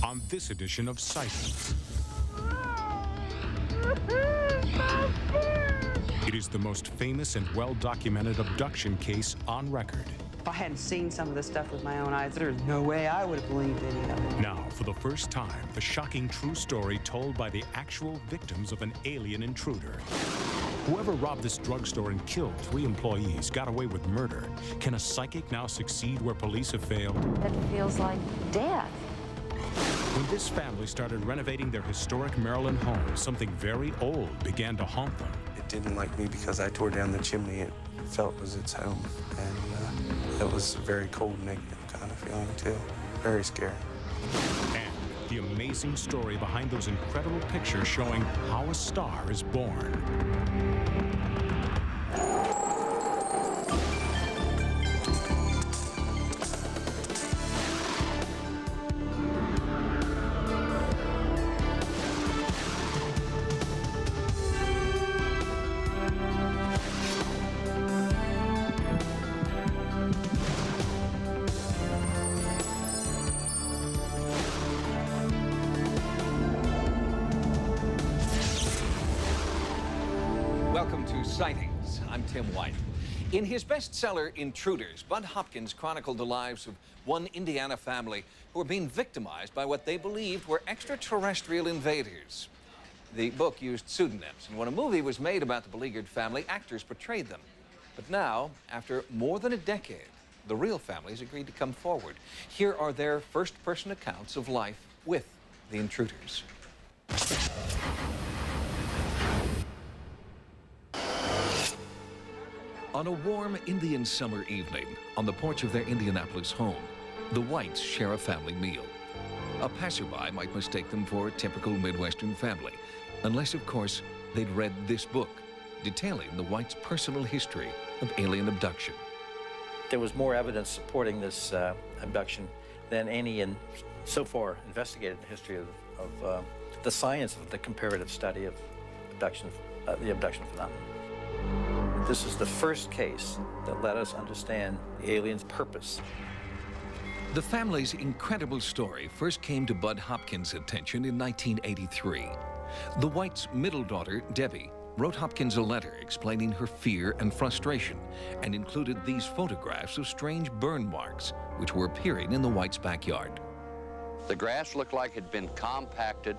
on this edition of Sightings. It is the most famous and well-documented abduction case on record. If I hadn't seen some of this stuff with my own eyes, there's no way I would have believed any of it. Now, for the first time, the shocking true story told by the actual victims of an alien intruder. Whoever robbed this drugstore and killed 3 employees got away with murder. Can a psychic now succeed where police have failed? It feels like death. When this family started renovating their historic Maryland home, something very old began to haunt them. It didn't like me because I tore down the chimney. It felt it was its home. And it was a very cold, negative kind of feeling, too. Very scary. And the amazing story behind those incredible pictures showing how a star is born. Welcome to Sightings. I'm Tim White. In his bestseller, Intruders, Bud Hopkins chronicled the lives of one Indiana family who were being victimized by what they believed were extraterrestrial invaders. The book used pseudonyms, and when a movie was made about the beleaguered family, actors portrayed them. But now, after more than a decade, the real families agreed to come forward. Here are their first-person accounts of life with the intruders. On a warm Indian summer evening, on the porch of their Indianapolis home, the Whites share a family meal. A passerby might mistake them for a typical Midwestern family, unless, of course, they'd read this book, detailing the Whites' personal history of alien abduction. There was more evidence supporting this abduction than any so far investigated in the history of the science of the comparative study of abduction, the abduction phenomenon. This is the first case that let us understand the alien's purpose. The family's incredible story first came to Bud Hopkins' attention in 1983. The Whites' middle daughter, Debbie, wrote Hopkins a letter explaining her fear and frustration and included these photographs of strange burn marks which were appearing in the Whites' backyard. The grass looked like it had been compacted.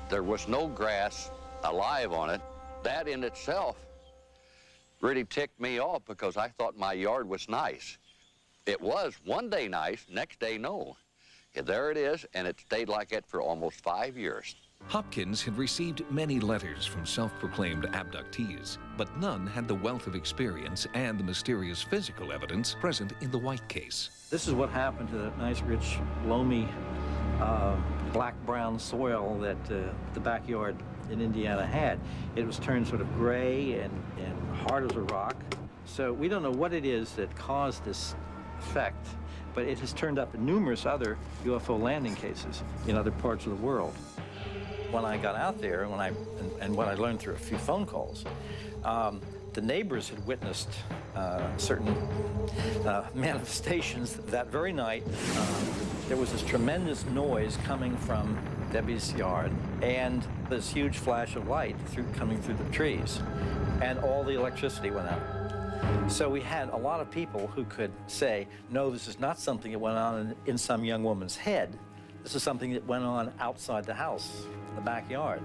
There was no grass alive on it. That in itself really ticked me off because I thought my yard was nice. It was one day nice, next day no. Yeah, there it is, and it stayed like that for almost 5 years. Hopkins had received many letters from self-proclaimed abductees, but none had the wealth of experience and the mysterious physical evidence present in the White case. This is what happened to that nice, rich, loamy, black-brown soil that the backyard in Indiana had. It was turned sort of gray and hard as a rock. So we don't know what it is that caused this effect, but it has turned up in numerous other UFO landing cases in other parts of the world. When I got out there, and what I learned through a few phone calls, the neighbors had witnessed certain manifestations that very night. There was this tremendous noise coming from Debbie's yard and this huge flash of light coming through the trees, and all the electricity went out. So we had a lot of people who could say, no, this is not something that went on in some young woman's head. This is something that went on outside the house, in the backyard.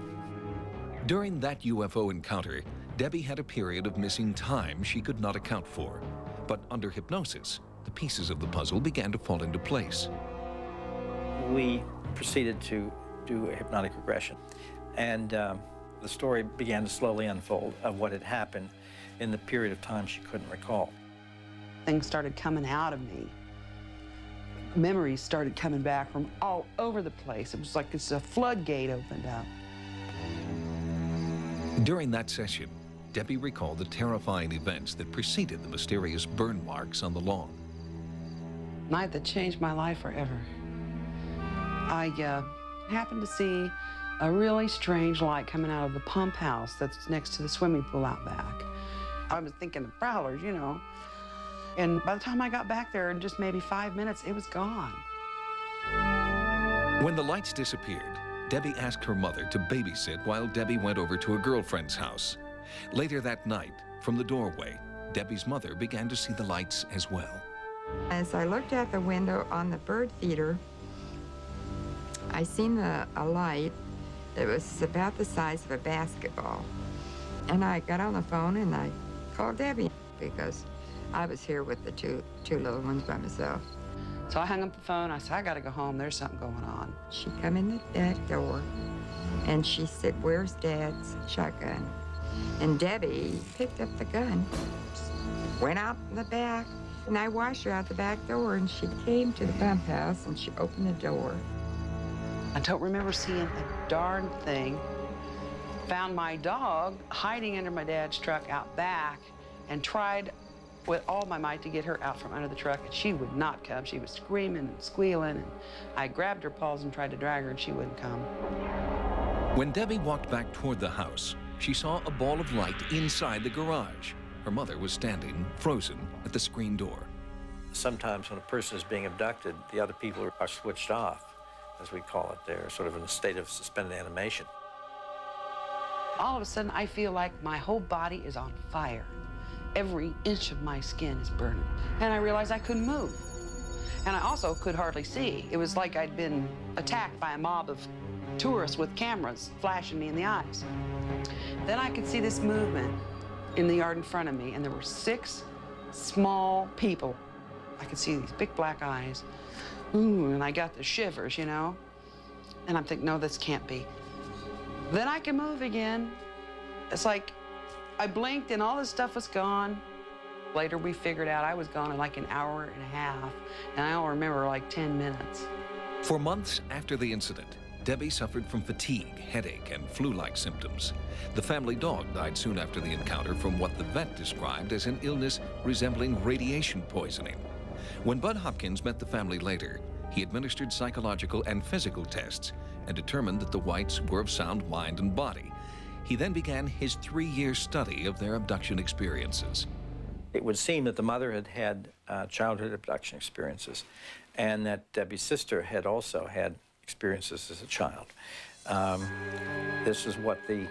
During that UFO encounter, Debbie had a period of missing time she could not account for. But under hypnosis, the pieces of the puzzle began to fall into place. We proceeded to do a hypnotic regression, and the story began to slowly unfold of what had happened in the period of time she couldn't recall. Things started coming out of me. Memories started coming back from all over the place. It was like it's a floodgate opened up. During that session, Debbie recalled the terrifying events that preceded the mysterious burn marks on the lawn. Night that changed my life forever. I happened to see a really strange light coming out of the pump house that's next to the swimming pool out back. I was thinking of prowlers, you know. And by the time I got back there, in just maybe 5 minutes, it was gone. When the lights disappeared, Debbie asked her mother to babysit while Debbie went over to a girlfriend's house. Later that night, from the doorway, Debbie's mother began to see the lights as well. As I looked out the window on the bird feeder, I seen a light that was about the size of a basketball. And I got on the phone and I called Debbie because I was here with the two little ones by myself. So I hung up the phone. I said, I gotta go home. There's something going on. She come in the back door and she said, where's Dad's shotgun? And Debbie picked up the gun, went out in the back, and I watched her out the back door, and she came to the pump house and she opened the door. I don't remember seeing a darn thing. Found my dog hiding under my dad's truck out back and tried with all my might to get her out from under the truck, and she would not come. She was screaming and squealing, and I grabbed her paws and tried to drag her, and she wouldn't come. When Debbie walked back toward the house, she saw a ball of light inside the garage. Her mother was standing, frozen, at the screen door. Sometimes when a person is being abducted, the other people are switched off, as we call it. They're sort of in a state of suspended animation. All of a sudden, I feel like my whole body is on fire. Every inch of my skin is burning. And I realized I couldn't move. And I also could hardly see. It was like I'd been attacked by a mob of tourists with cameras flashing me in the eyes. Then I could see this movement in the yard in front of me, and there were 6 small people. I could see these big black eyes. Ooh, and I got the shivers, you know? And I'm thinking, no, this can't be. Then I can move again. It's like I blinked and all this stuff was gone. Later, we figured out I was gone in like an hour and a half, and I only remember like 10 minutes. For months after the incident, Debbie suffered from fatigue, headache, and flu-like symptoms. The family dog died soon after the encounter from what the vet described as an illness resembling radiation poisoning. When Bud Hopkins met the family later, he administered psychological and physical tests and determined that the Whites were of sound mind and body. He then began his 3-year study of their abduction experiences. It would seem that the mother had had childhood abduction experiences, and that Debbie's sister had also had experiences as a child. This is what the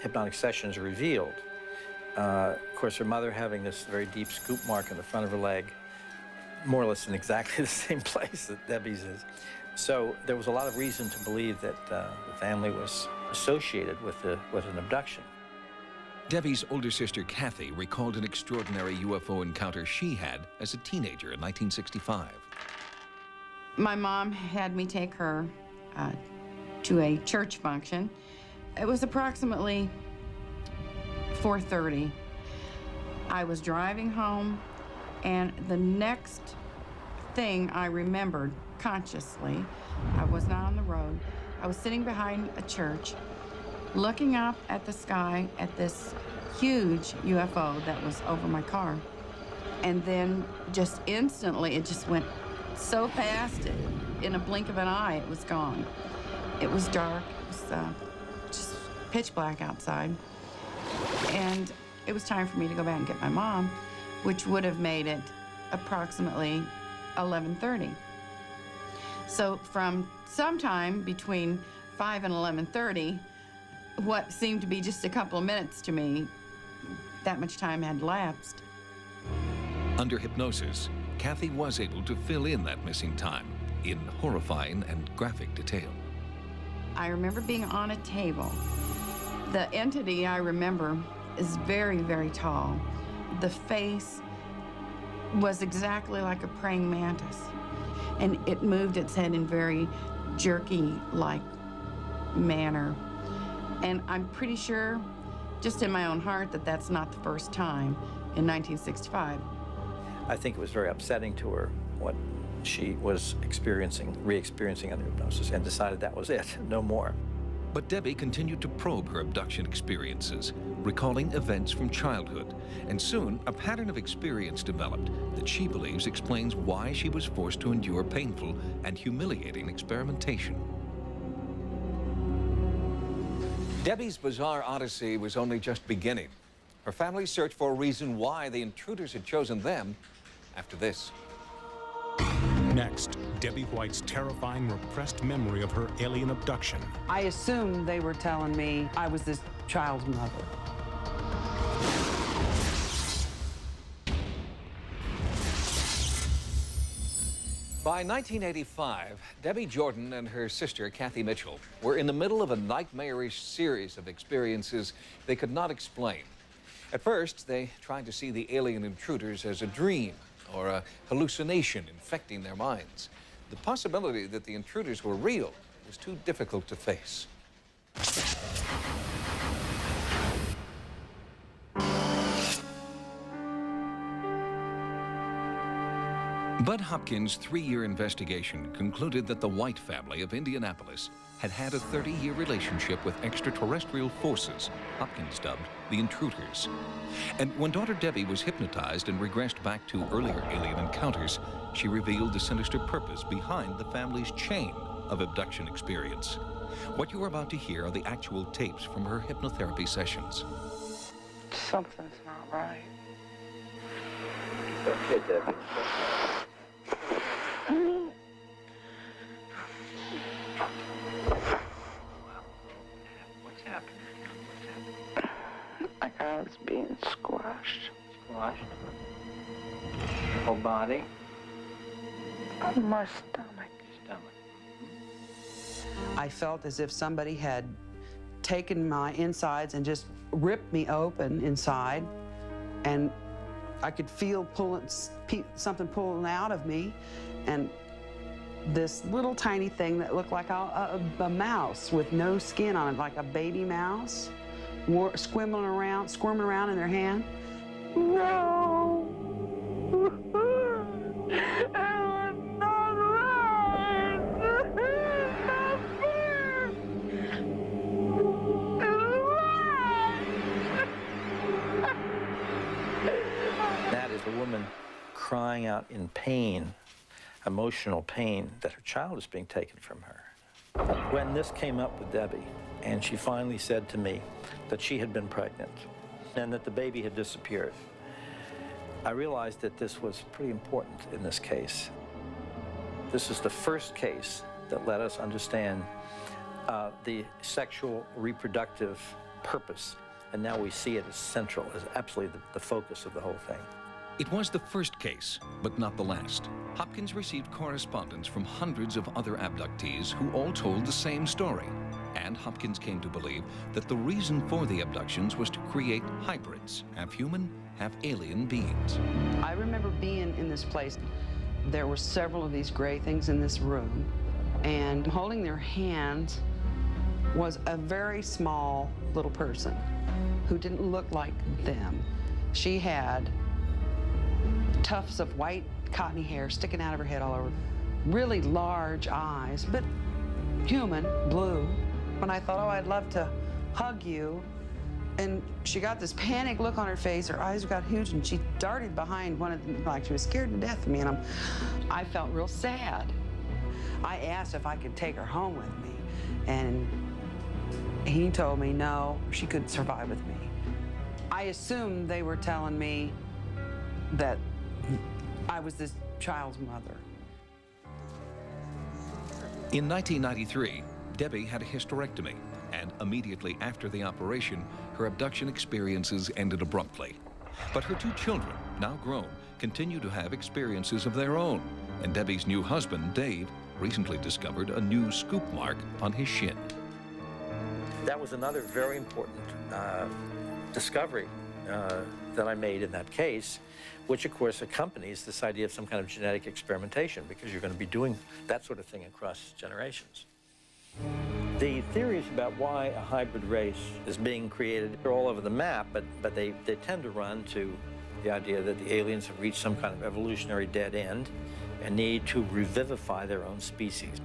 hypnotic sessions revealed. Of course, her mother having this very deep scoop mark in the front of her leg, more or less in exactly the same place that Debbie's is. So there was a lot of reason to believe that the family was associated with an abduction. Debbie's older sister, Kathy, recalled an extraordinary UFO encounter she had as a teenager in 1965. My mom had me take her to a church function. It was approximately 4:30. I was driving home, and the next thing I remembered consciously, I was not on the road. I was sitting behind a church, looking up at the sky at this huge UFO that was over my car. And then just instantly, it just went so fast, in a blink of an eye, it was gone. It was dark, it was just pitch black outside. And it was time for me to go back and get my mom, which would have made it approximately 11:30. So from sometime between 5 and 11:30, what seemed to be just a couple of minutes to me, that much time had lapsed. Under hypnosis, Kathy was able to fill in that missing time in horrifying and graphic detail. I remember being on a table. The entity I remember is very, very tall. The face was exactly like a praying mantis, and it moved its head in very jerky-like manner. And I'm pretty sure, just in my own heart, that that's not the first time in 1965. I think it was very upsetting to her what she was re-experiencing under hypnosis, and decided that was it, no more. But Debbie continued to probe her abduction experiences, recalling events from childhood, and soon a pattern of experience developed that she believes explains why she was forced to endure painful and humiliating experimentation. Debbie's bizarre odyssey was only just beginning. Her family searched for a reason why the intruders had chosen them after this. Next, Debbie White's terrifying repressed memory of her alien abduction. I assumed they were telling me I was this child's mother. By 1985, Debbie Jordan and her sister, Kathy Mitchell, were in the middle of a nightmarish series of experiences they could not explain. At first, they tried to see the alien intruders as a dream or a hallucination infecting their minds. The possibility that the intruders were real was too difficult to face. Bud Hopkins' 3-year investigation concluded that the White family of Indianapolis had had a 30-year relationship with extraterrestrial forces, Hopkins dubbed the intruders. And when daughter Debbie was hypnotized and regressed back to earlier alien encounters, she revealed the sinister purpose behind the family's chain of abduction experience. What you are about to hear are the actual tapes from her hypnotherapy sessions. Something's not right. Okay, Debbie. What's happening? Like I was being squashed. Squashed? Whole body? My stomach. I felt as if somebody had taken my insides and just ripped me open inside, and I could feel something pulling out of me, and this little tiny thing that looked like a mouse with no skin on it, like a baby mouse, squirming around in their hand. No! It was not right! Not fair! It was right! That is a woman crying out in pain, emotional pain, that her child is being taken from her. When this came up with Debbie, and she finally said to me that she had been pregnant and that the baby had disappeared, I realized that this was pretty important in this case. This is the first case that let us understand the sexual reproductive purpose, and now we see it as central, as absolutely the focus of the whole thing. It was the first case, but not the last. Hopkins received correspondence from hundreds of other abductees who all told the same story. And Hopkins came to believe that the reason for the abductions was to create hybrids, half human, half alien beings. I remember being in this place. There were several of these gray things in this room, and holding their hands was a very small little person who didn't look like them. She had tufts of white cottony hair sticking out of her head all over, really large eyes, but human, blue. When I thought, oh, I'd love to hug you, and she got this panic look on her face, her eyes got huge, and she darted behind one of them like she was scared to death of me, and I felt real sad. I asked if I could take her home with me, and he told me no, she couldn't survive with me. I assumed they were telling me that I was this child's mother. In 1993, Debbie had a hysterectomy, and immediately after the operation, her abduction experiences ended abruptly. But her 2 children, now grown, continue to have experiences of their own, and Debbie's new husband, Dave, recently discovered a new scoop mark on his shin. That was another very important discovery that I made in that case, which of course accompanies this idea of some kind of genetic experimentation, because you're going to be doing that sort of thing across generations. The theories about why a hybrid race is being created are all over the map, but they tend to run to the idea that the aliens have reached some kind of evolutionary dead end and need to revivify their own species.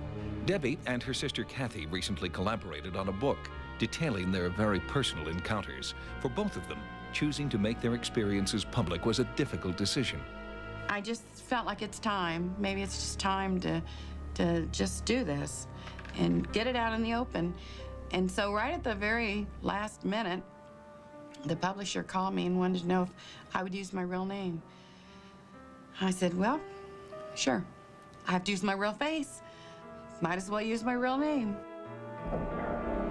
Debbie and her sister Kathy recently collaborated on a book detailing their very personal encounters. For both of them, choosing to make their experiences public was a difficult decision. I just felt like it's time. Maybe it's just time to just do this and get it out in the open. And so right at the very last minute, the publisher called me and wanted to know if I would use my real name. I said, well, sure. I have to use my real face. Might as well use my real name.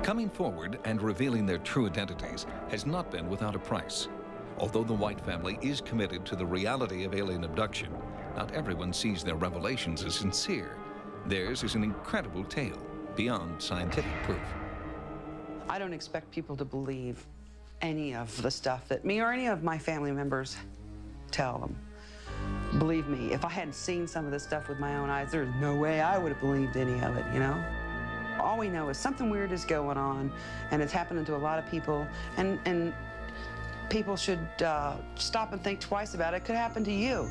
Coming forward and revealing their true identities has not been without a price. Although the White family is committed to the reality of alien abduction, not everyone sees their revelations as sincere. Theirs is an incredible tale beyond scientific proof. I don't expect people to believe any of the stuff that me or any of my family members tell them. Believe me, if I hadn't seen some of this stuff with my own eyes, there's no way I would have believed any of it, you know? All we know is something weird is going on, and it's happening to a lot of people, and people should stop and think twice about it. It could happen to you.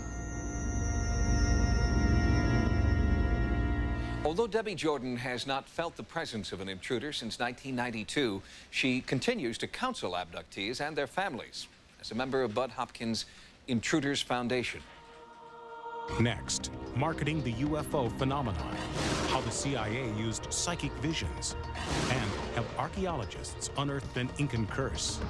Although Debbie Jordan has not felt the presence of an intruder since 1992, she continues to counsel abductees and their families as a member of Bud Hopkins' Intruders Foundation. Next, marketing the UFO phenomenon, how the CIA used psychic visions, and have archaeologists unearthed an Incan curse.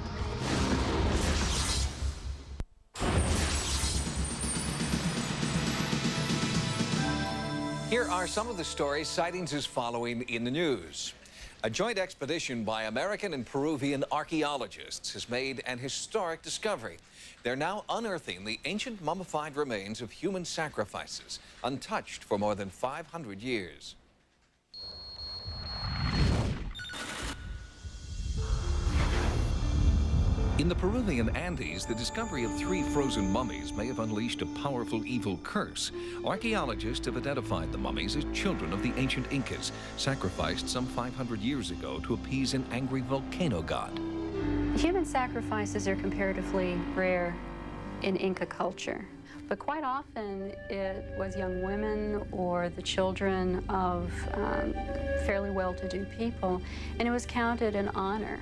Here are some of the stories Sightings is following in the news. A joint expedition by American and Peruvian archaeologists has made an historic discovery. They're now unearthing the ancient mummified remains of human sacrifices, untouched for more than 500 years. In the Peruvian Andes, the discovery of 3 frozen mummies may have unleashed a powerful evil curse. Archaeologists have identified the mummies as children of the ancient Incas, sacrificed some 500 years ago to appease an angry volcano god. Human sacrifices are comparatively rare in Inca culture, but quite often it was young women or the children of fairly well-to-do people, and it was counted an honor.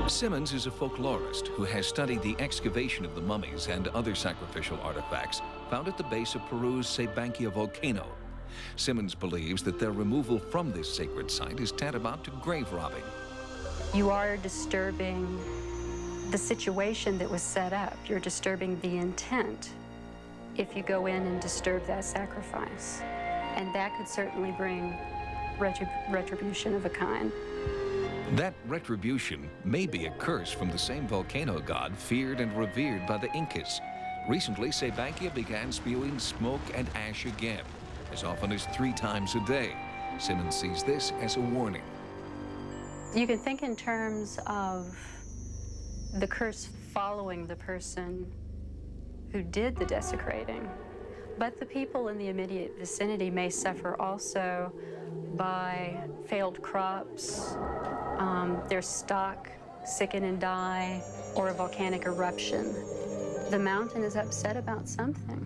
Simmons is a folklorist who has studied the excavation of the mummies and other sacrificial artifacts found at the base of Peru's Viđeњa volcano. Simmons believes that their removal from this sacred site is tantamount to grave robbing. You are disturbing the situation that was set up. You're disturbing the intent if you go in and disturb that sacrifice. And that could certainly bring retribution of a kind. That retribution may be a curse from the same volcano god feared and revered by the Incas. Recently, Viđeњa began spewing smoke and ash again, as often as 3 times a day. Simmons sees this as a warning. You can think in terms of the curse following the person who did the desecrating, but the people in the immediate vicinity may suffer also by failed crops, their stock sicken and die, or a volcanic eruption. The mountain is upset about something.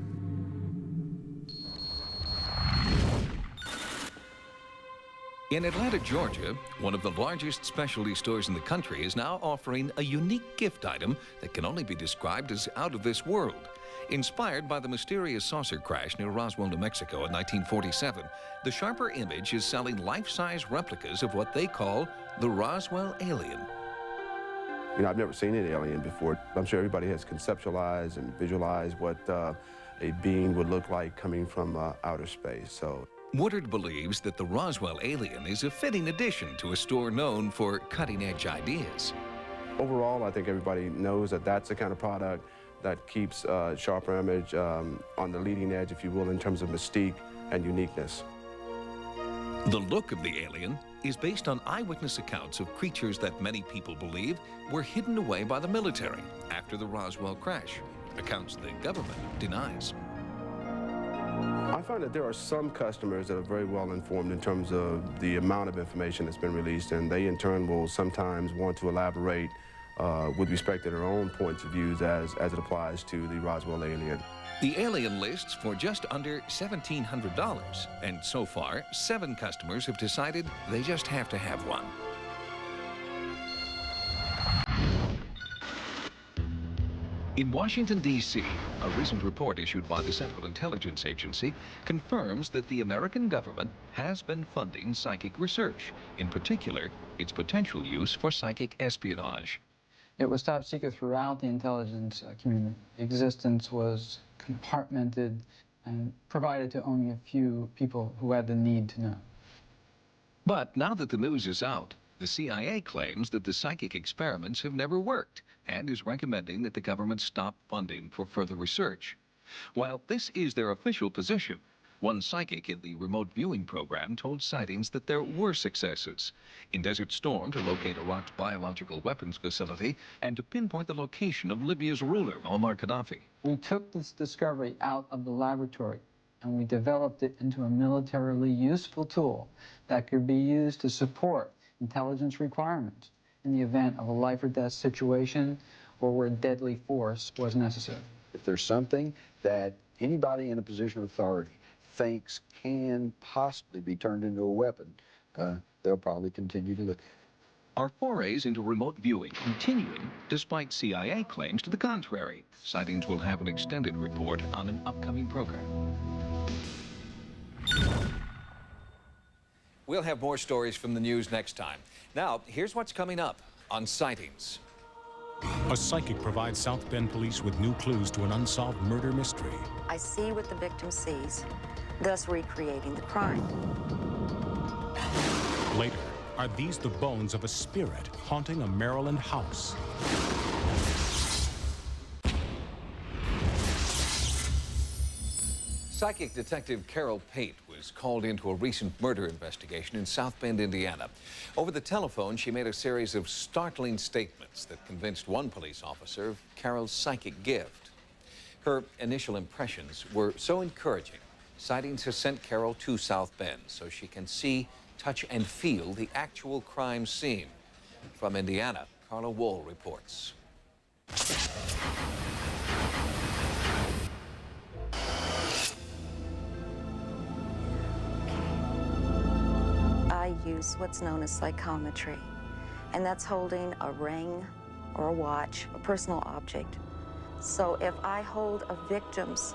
In Atlanta, Georgia, one of the largest specialty stores in the country is now offering a unique gift item that can only be described as out of this world. Inspired by the mysterious saucer crash near Roswell, New Mexico in 1947, the Sharper Image is selling life-size replicas of what they call the Roswell alien. You know, I've never seen an alien before. I'm sure everybody has conceptualized and visualized what a being would look like coming from outer space. So Woodard believes that the Roswell alien is a fitting addition to a store known for cutting-edge ideas. Overall, I think everybody knows that that's the kind of product that keeps Sharper Image on the leading edge, if you will, in terms of mystique and uniqueness. The look of the alien is based on eyewitness accounts of creatures that many people believe were hidden away by the military after the Roswell crash, accounts the government denies. I find that there are some customers that are very well informed in terms of the amount of information that's been released, and they in turn will sometimes want to elaborate with respect to their own points of views as it applies to the Roswell alien. The alien lists for just under $1,700, and so far, 7 customers have decided they just have to have one. In Washington, D.C., a recent report issued by the Central Intelligence Agency confirms that the American government has been funding psychic research, in particular, its potential use for psychic espionage. It was top secret throughout the intelligence community. Existence was compartmented and provided to only a few people who had the need to know. But now that the news is out, the CIA claims that the psychic experiments have never worked and is recommending that the government stop funding for further research. While this is their official position, one psychic in the remote viewing program told Sightings that there were successes. In Desert Storm to locate Iraq's biological weapons facility and to pinpoint the location of Libya's ruler, Muammar Gaddafi. We took this discovery out of the laboratory and we developed it into a militarily useful tool that could be used to support intelligence requirements in the event of a life or death situation or where deadly force was necessary. If there's something that anybody in a position of authority thinks can possibly be turned into a weapon, they'll probably continue to look. Our forays into remote viewing continuing despite CIA claims to the contrary. Sightings will have an extended report on an upcoming program. We'll have more stories from the news next time. Now, here's what's coming up on Sightings. A psychic provides South Bend police with new clues to an unsolved murder mystery. I see what the victim sees, thus recreating the crime. Later, are these the bones of a spirit haunting a Maryland house? Psychic detective Carol Pate was called into a recent murder investigation in South Bend, Indiana. Over the telephone, she made a series of startling statements that convinced one police officer of Carol's psychic gift. Her initial impressions were so encouraging, Sightings has sent Carol to South Bend so she can see, touch, and feel the actual crime scene. From Indiana, Carla Wohl reports. I use what's known as psychometry, and that's holding a ring or a watch, a personal object. So if I hold a victim's,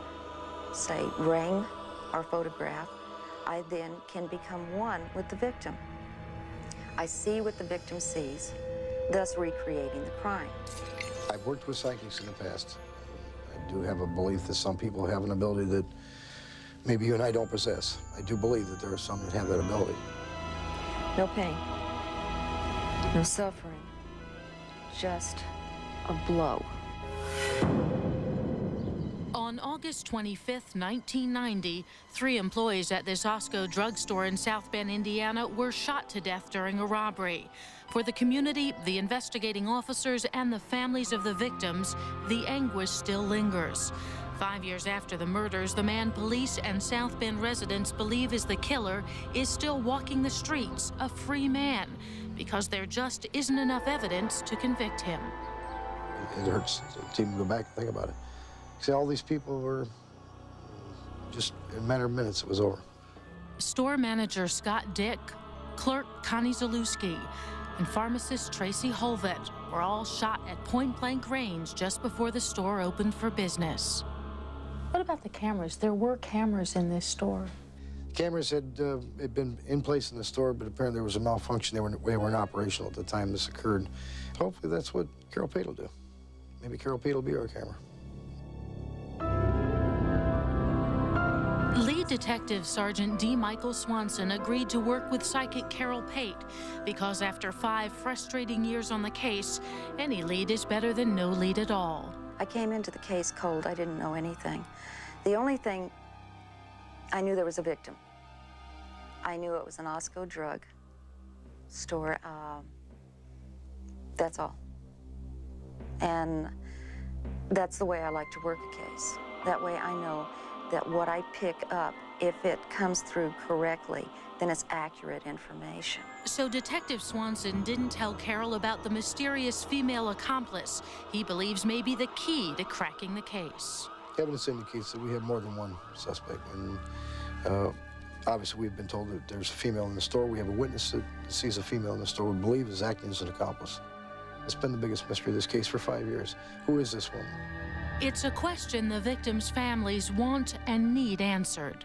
say, ring or photograph, I then can become one with the victim. I see what the victim sees, thus recreating the crime. I've worked with psychics in the past. I do have a belief that some people have an ability that maybe you and I don't possess. I do believe that there are some that have that ability. No pain, no suffering, just a blow. On August 25th, 1990, 3 employees at this Osco drugstore in South Bend, Indiana, were shot to death during a robbery. For the community, the investigating officers, and the families of the victims, the anguish still lingers. 5 years after the murders, the man police and South Bend residents believe is the killer is still walking the streets, a free man, because there just isn't enough evidence to convict him. It hurts to even go back and think about it. See, all these people were just, in a matter of minutes, it was over. Store manager Scott Dick, clerk Connie Zalewski, and pharmacist Tracy Holvet were all shot at point-blank range just before the store opened for business. What about the cameras? There were cameras in this store. Cameras had been in place in the store, but apparently there was a malfunction. They weren't operational at the time this occurred. Hopefully that's what Carol Pate will do. Maybe Carol Pate will be our camera. Lead Detective Sergeant D. Michael Swanson agreed to work with psychic Carol Pate because after 5 frustrating years on the case, any lead is better than no lead at all. I came into the case cold. I didn't know anything. The only thing, I knew there was a victim. I knew it was an Osco drug store. That's all. And that's the way I like to work a case. That way I know that what I pick up, if it comes through correctly, then it's accurate information. So Detective Swanson didn't tell Carol about the mysterious female accomplice he believes may be the key to cracking the case. Evidence indicates that we have more than one suspect. And obviously we've been told that there's a female in the store. We have a witness that sees a female in the store we believe is acting as an accomplice. It's been the biggest mystery of this case for 5 years. Who is this woman? It's a question the victims' families want and need answered.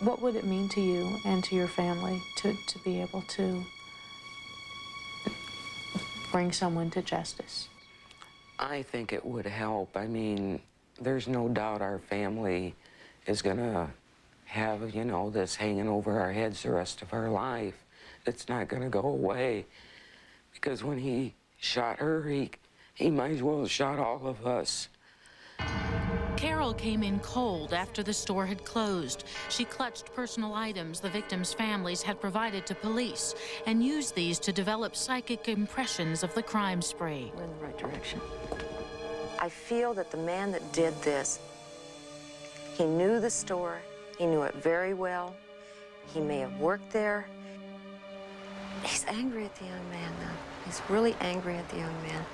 What would it mean to you and to your family to be able to bring someone to justice? I think it would help. I mean, there's no doubt our family is gonna have, you know, this hanging over our heads the rest of our life. It's not gonna go away. Because when he shot her, he might as well have shot all of us. Carol came in cold after the store had closed. She clutched personal items the victims' families had provided to police and used these to develop psychic impressions of the crime spree. We're in the right direction. I feel that the man that did this, he knew the store, he knew it very well, he may have worked there. He's angry at the young man, though. He's really angry at the young man.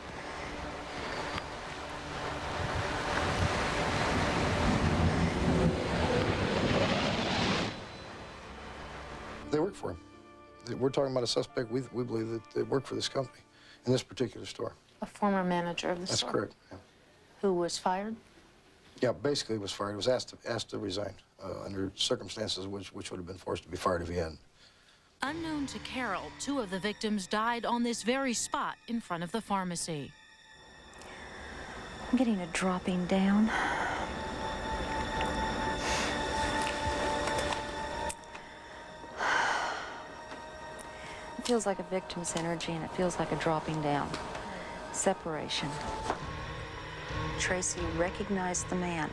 They work for him. We're talking about a suspect we believe that they work for this company in this particular store. A former manager of the That's store? correct. Yeah. Who was fired? Yeah, basically he was fired. He was asked to resign under circumstances which would have been forced to be fired if he hadn't. Unknown to Carol, 2 of the victims died on this very spot in front of the pharmacy. I'm getting a dropping down. It feels like a victim's energy, and it feels like a dropping down. Separation. Tracy recognized the man,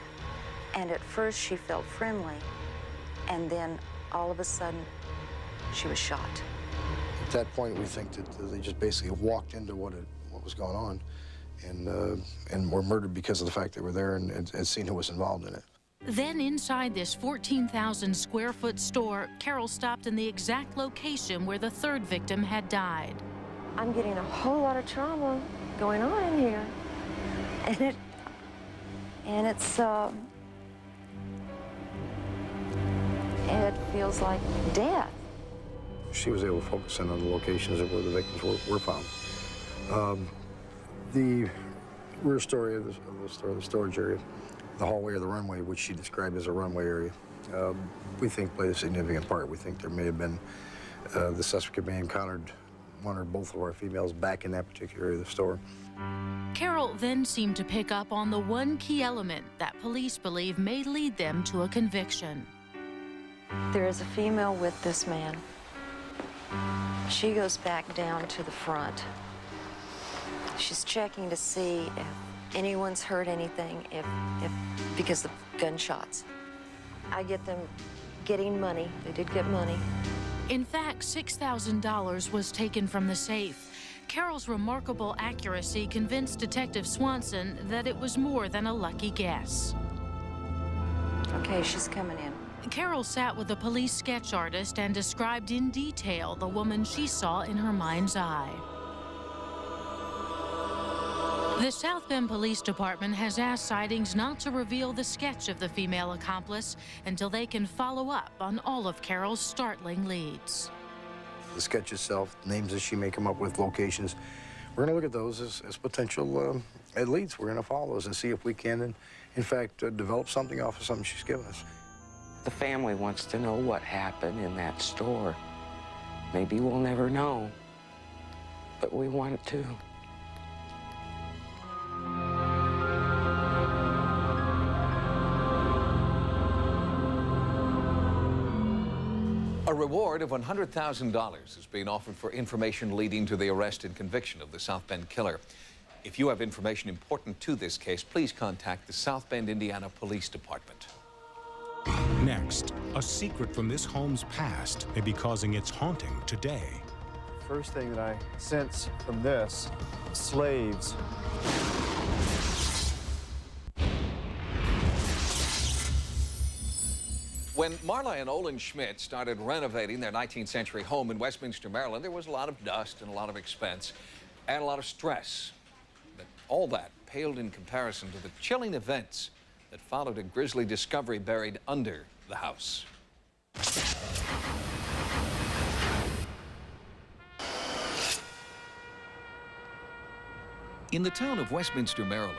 and at first she felt friendly, and then all of a sudden, she was shot. At that point, we think that they just basically walked into what was going on and were murdered because of the fact they were there and seen who was involved in it. Then inside this 14,000 square foot store, Carol stopped in the exact location where the 3rd victim had died. I'm getting a whole lot of trauma going on in here. And it feels like death. She was able to focus in on the locations of where the victims were found. The rear story of the store, the storage area, the hallway or the runway, which she described as a runway area, we think played a significant part. We think there may have been, the suspect may have encountered one or both of our females back in that particular area of the store. Carol then seemed to pick up on the one key element that police believe may lead them to a conviction. There is a female with this man. She goes back down to the front. She's checking to see if anyone's heard anything, because of gunshots. I get them getting money. They did get money. In fact, $6,000 was taken from the safe. Carol's remarkable accuracy convinced Detective Swanson that it was more than a lucky guess. Okay, she's coming in. Carol sat with a police sketch artist and described in detail the woman she saw in her mind's eye. The South Bend Police Department has asked Sightings not to reveal the sketch of the female accomplice until they can follow up on all of Carol's startling leads. The sketch itself, names that she may come up with, locations, we're going to look at those as potential leads. We're going to follow those and see if we can, in fact, develop something off of something she's given us. The family wants to know what happened in that store. Maybe we'll never know, but we want to. A reward of $100,000 is being offered for information leading to the arrest and conviction of the South Bend killer. If you have information important to this case, please contact the South Bend, Indiana Police Department. Next, a secret from this home's past may be causing its haunting today. First thing that I sense from this, slaves. When Marla and Olin Schmidt started renovating their 19th century home in Westminster, Maryland, there was a lot of dust and a lot of expense and a lot of stress. But all that paled in comparison to the chilling events that followed a grisly discovery buried under the house. In the town of Westminster, Maryland,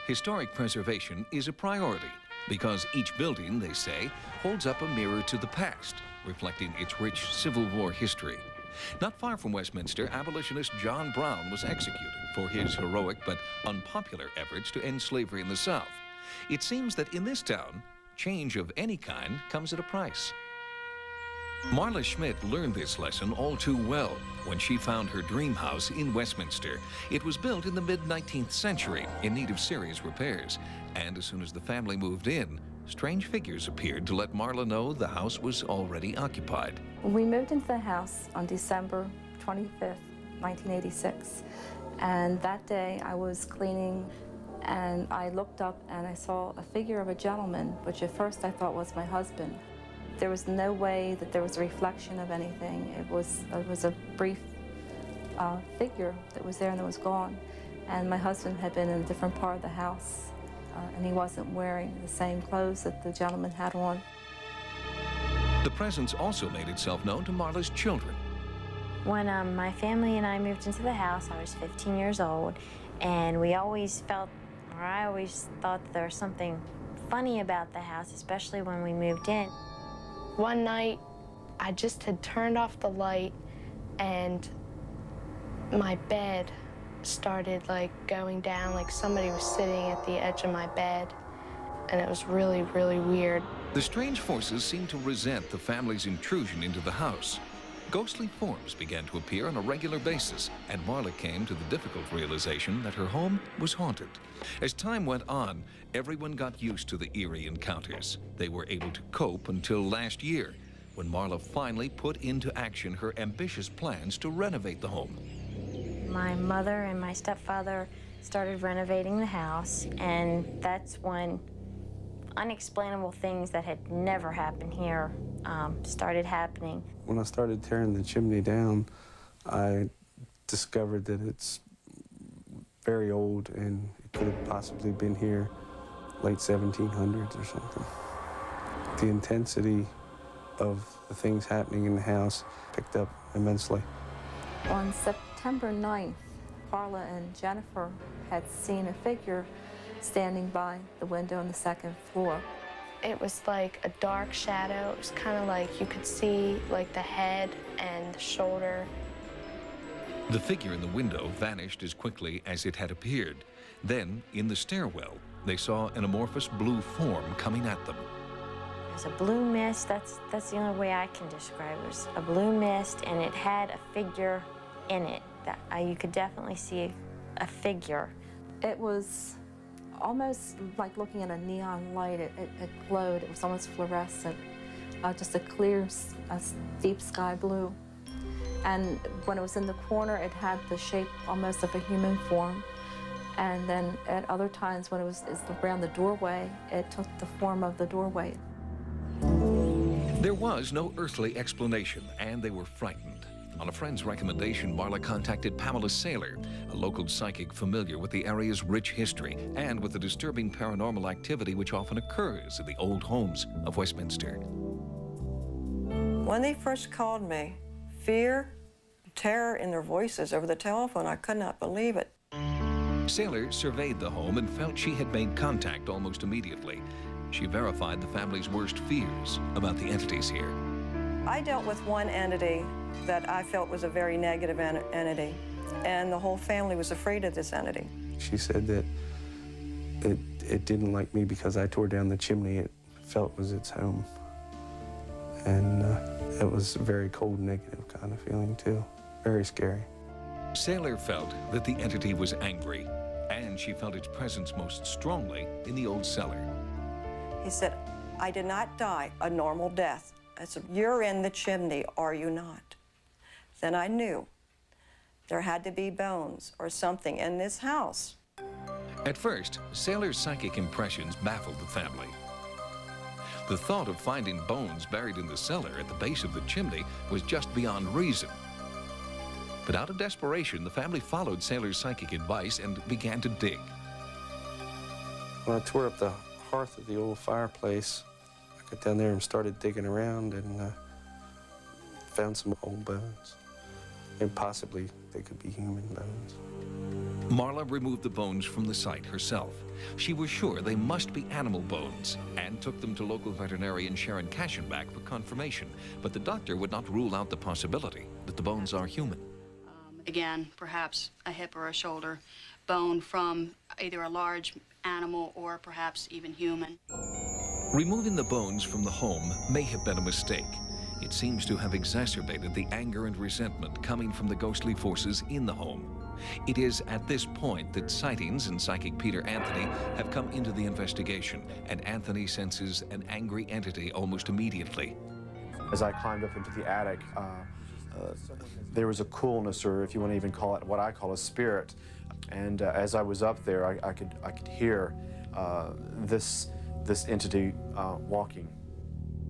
historic preservation is a priority because each building, they say, holds up a mirror to the past, reflecting its rich Civil War history. Not far from Westminster, abolitionist John Brown was executed for his heroic but unpopular efforts to end slavery in the South. It seems that in this town, change of any kind comes at a price. Marla Schmidt learned this lesson all too well when she found her dream house in Westminster. It was built in the mid-19th century in need of serious repairs. And as soon as the family moved in, strange figures appeared to let Marla know the house was already occupied. We moved into the house on December 25th, 1986. And that day I was cleaning and I looked up and I saw a figure of a gentleman, which at first I thought was my husband. There was no way that there was a reflection of anything. It was a brief figure that was there and that was gone. And my husband had been in a different part of the house, and he wasn't wearing the same clothes that the gentleman had on. The presence also made itself known to Marla's children. When my family and I moved into the house, I was 15 years old, and we always felt, or I always thought that there was something funny about the house, especially when we moved in. One night, I just had turned off the light and my bed started like going down, like somebody was sitting at the edge of my bed, and it was really, really weird. The strange forces seemed to resent the family's intrusion into the house. Ghostly forms began to appear on a regular basis, and Marla came to the difficult realization that her home was haunted. As time went on, everyone got used to the eerie encounters. They were able to cope until last year, when Marla finally put into action her ambitious plans to renovate the home. My mother and my stepfather started renovating the house, and that's when unexplainable things that had never happened here started happening. When I started tearing the chimney down, I discovered that it's very old and it could have possibly been here late 1700s or something. The intensity of the things happening in the house picked up immensely. On September 9th, Carla and Jennifer had seen a figure standing by the window on the second floor. It was like a dark shadow. It was kind of like you could see like the head and the shoulder. The figure in the window vanished as quickly as it had appeared. Then, in the stairwell, they saw an amorphous blue form coming at them. It was a blue mist. That's the only way I can describe it. It was a blue mist, and it had a figure in it. That you could definitely see a figure. It was almost like looking at a neon light. It glowed. It was almost fluorescent, just a clear, deep sky blue. And when it was in the corner, it had the shape almost of a human form. And then at other times, when it was around the doorway, it took the form of the doorway. There was no earthly explanation, and they were frightened. On a friend's recommendation, Marla contacted Pamela Saylor, a local psychic familiar with the area's rich history and with the disturbing paranormal activity which often occurs in the old homes of Westminster. When they first called me, fear, terror in their voices over the telephone, I could not believe it. Saylor surveyed the home and felt she had made contact almost immediately. She verified the family's worst fears about the entities here. I dealt with one entity that I felt was a very negative entity, and the whole family was afraid of this entity. She said that it didn't like me because I tore down the chimney it felt was its home. And it was a very cold, negative kind of feeling, too. Very scary. Saylor felt that the entity was angry, and she felt its presence most strongly in the old cellar. He said, I did not die a normal death. I said, you're in the chimney, are you not? Then I knew there had to be bones or something in this house. At first, Saylor's psychic impressions baffled the family. The thought of finding bones buried in the cellar at the base of the chimney was just beyond reason. But out of desperation, the family followed Saylor's psychic advice and began to dig. When I tore up the hearth of the old fireplace, I got down there and started digging around and found some old bones. And possibly they could be human bones. Marla removed the bones from the site herself. She was sure they must be animal bones and took them to local veterinarian Sharon Cashenbach for confirmation. But the doctor would not rule out the possibility that the bones are human. Again, perhaps a hip or a shoulder bone from either a large animal or perhaps even human. Removing the bones from the home may have been a mistake. It seems to have exacerbated the anger and resentment coming from the ghostly forces in the home. It is at this point that sightings and psychic Peter Anthony have come into the investigation, and Anthony senses an angry entity almost immediately. As I climbed up into the attic, there was a coolness, or if you want to even call it what I call a spirit. And as I was up there, I could hear this entity walking.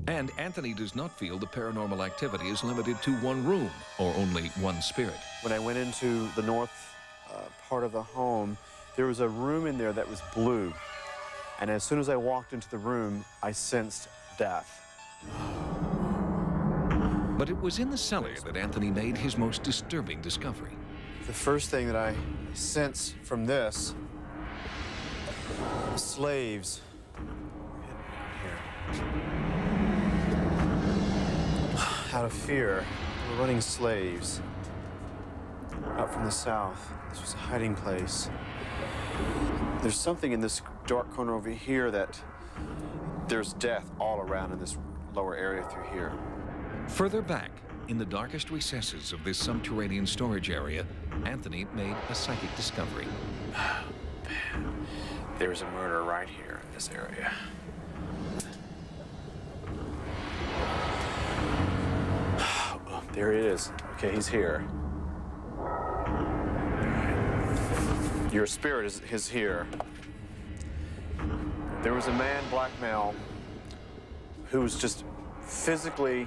And Anthony does not feel the paranormal activity is limited to one room or only one spirit. When I went into the north part of the home, there was a room in there that was blue. And as soon as I walked into the room, I sensed death. But it was in the cellar that Anthony made his most disturbing discovery. The first thing that I sense from this, slaves. Out of fear, we're running slaves out from the south. This was a hiding place. There's something in this dark corner over here that there's death all around in this lower area through here. Further back, in the darkest recesses of this subterranean storage area, Anthony made a psychic discovery. There's a murder right here in this area. There he is. Okay, he's here. Your spirit is here. There was a man, black male, who was just physically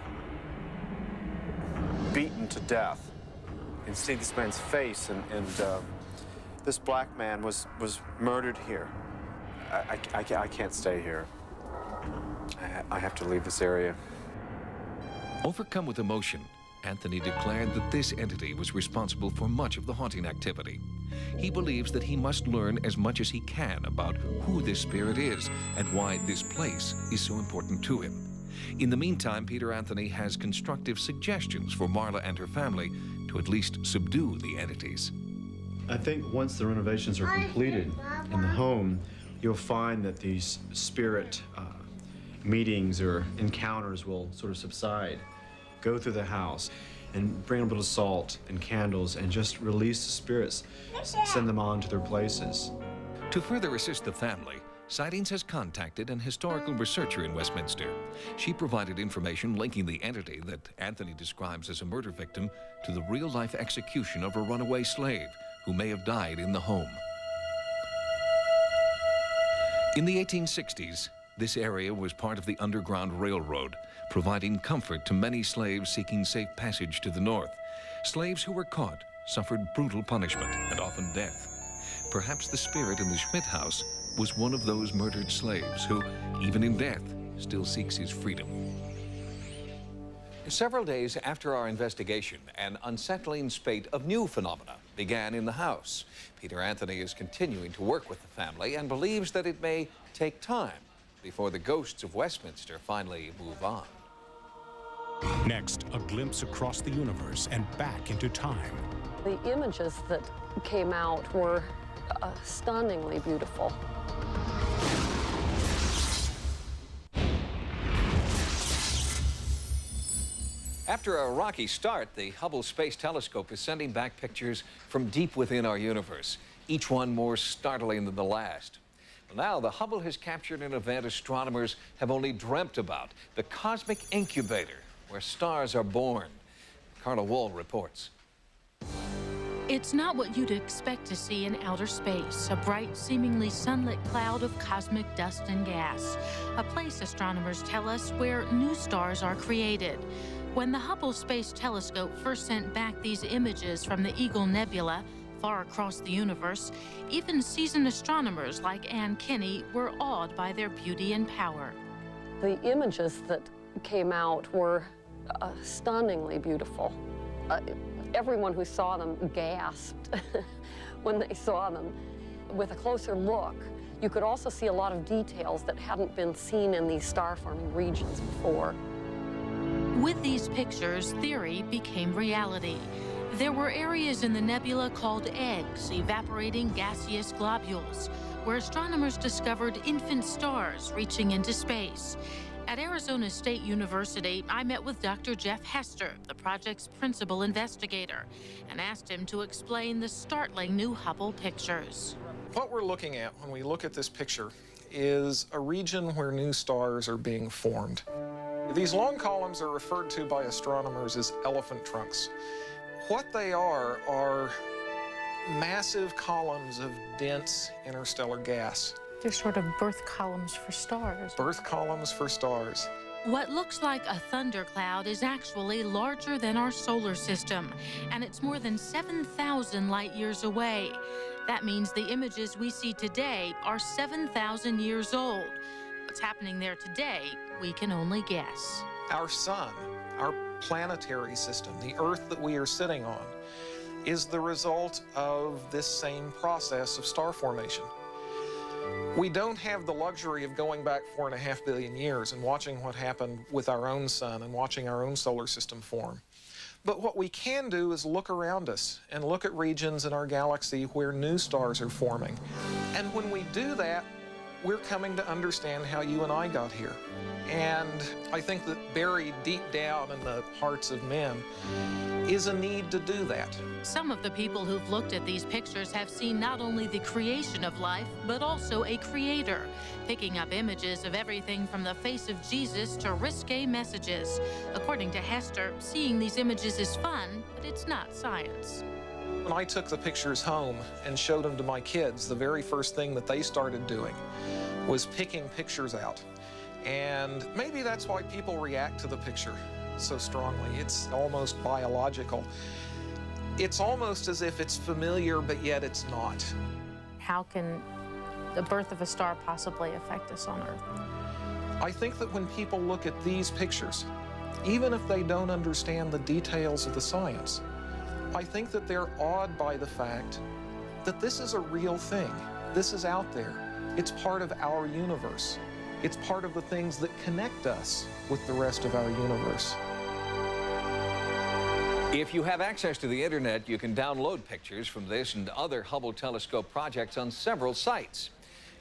beaten to death. You can see this man's face, and this black man was murdered here. I can't stay here. I have to leave this area. Overcome with emotion, Anthony declared that this entity was responsible for much of the haunting activity. He believes that he must learn as much as he can about who this spirit is and why this place is so important to him. In the meantime, Peter Anthony has constructive suggestions for Marla and her family to at least subdue the entities. I think once the renovations are completed in the home, you'll find that these spirit meetings or encounters will sort of subside. Go through the house and bring a little salt and candles and just release the spirits, send them on to their places. To further assist the family, Sightings has contacted an historical researcher in Westminster. She provided information linking the entity that Anthony describes as a murder victim to the real-life execution of a runaway slave who may have died in the home. In the 1860s, this area was part of the Underground Railroad, providing comfort to many slaves seeking safe passage to the north. Slaves who were caught suffered brutal punishment and often death. Perhaps the spirit in the Schmidt house was one of those murdered slaves who, even in death, still seeks his freedom. Several days after our investigation, an unsettling spate of new phenomena began in the house. Peter Anthony is continuing to work with the family and believes that it may take time before the ghosts of Westminster finally move on. Next, a glimpse across the universe and back into time. The images that came out were stunningly beautiful. After a rocky start, the Hubble Space Telescope is sending back pictures from deep within our universe, each one more startling than the last. Now, the Hubble has captured an event astronomers have only dreamt about, the cosmic incubator, where stars are born. Carla Wall reports. It's not what you'd expect to see in outer space, a bright, seemingly sunlit cloud of cosmic dust and gas, a place, astronomers tell us, where new stars are created. When the Hubble Space Telescope first sent back these images from the Eagle Nebula, far across the universe, even seasoned astronomers like Ann Kinney were awed by their beauty and power. The images that came out were stunningly beautiful. Everyone who saw them gasped when they saw them. With a closer look, you could also see a lot of details that hadn't been seen in these star-forming regions before. With these pictures, theory became reality. There were areas in the nebula called eggs, evaporating gaseous globules, where astronomers discovered infant stars reaching into space. At Arizona State University, I met with Dr. Jeff Hester, the project's principal investigator, and asked him to explain the startling new Hubble pictures. What we're looking at when we look at this picture is a region where new stars are being formed. These long columns are referred to by astronomers as elephant trunks. What they are massive columns of dense interstellar gas. They're sort of birth columns for stars. Birth columns for stars. What looks like a thundercloud is actually larger than our solar system, and it's more than 7,000 light years away. That means the images we see today are 7,000 years old. What's happening there today, we can only guess. Our sun, our planetary system, the Earth that we are sitting on, is the result of this same process of star formation. We don't have the luxury of going back 4.5 billion years and watching what happened with our own sun and watching our own solar system form. But what we can do is look around us and look at regions in our galaxy where new stars are forming. And when we do that, we're coming to understand how you and I got here. And I think that buried deep down in the hearts of men is a need to do that. Some of the people who've looked at these pictures have seen not only the creation of life, but also a creator, picking up images of everything from the face of Jesus to risque messages. According to Hester, seeing these images is fun, but it's not science. When I took the pictures home and showed them to my kids, the very first thing that they started doing was picking pictures out. And maybe that's why people react to the picture so strongly. It's almost biological. It's almost as if it's familiar, but yet it's not. How can the birth of a star possibly affect us on Earth? I think that when people look at these pictures, even if they don't understand the details of the science, I think that they're awed by the fact that this is a real thing. This is out there. It's part of our universe. It's part of the things that connect us with the rest of our universe. If you have access to the internet, you can download pictures from this and other Hubble telescope projects on several sites.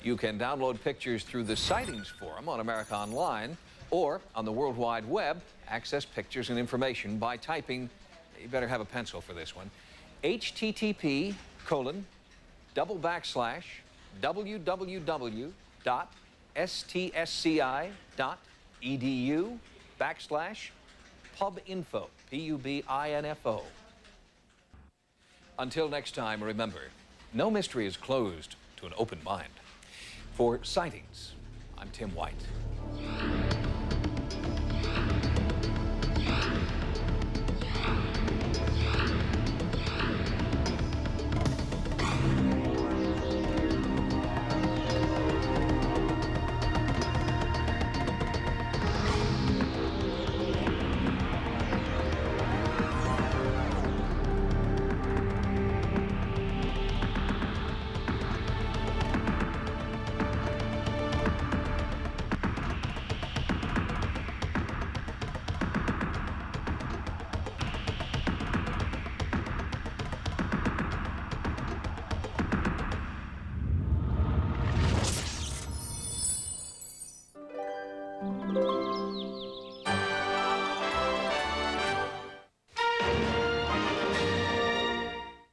You can download pictures through the Sightings Forum on America Online, or on the World Wide Web, access pictures and information by typing, you better have a pencil for this one, http://www.stsci.edu/pubinfo, P-U-B-I-N-F-O. Until next time, remember, no mystery is closed to an open mind. For Sightings, I'm Tim White.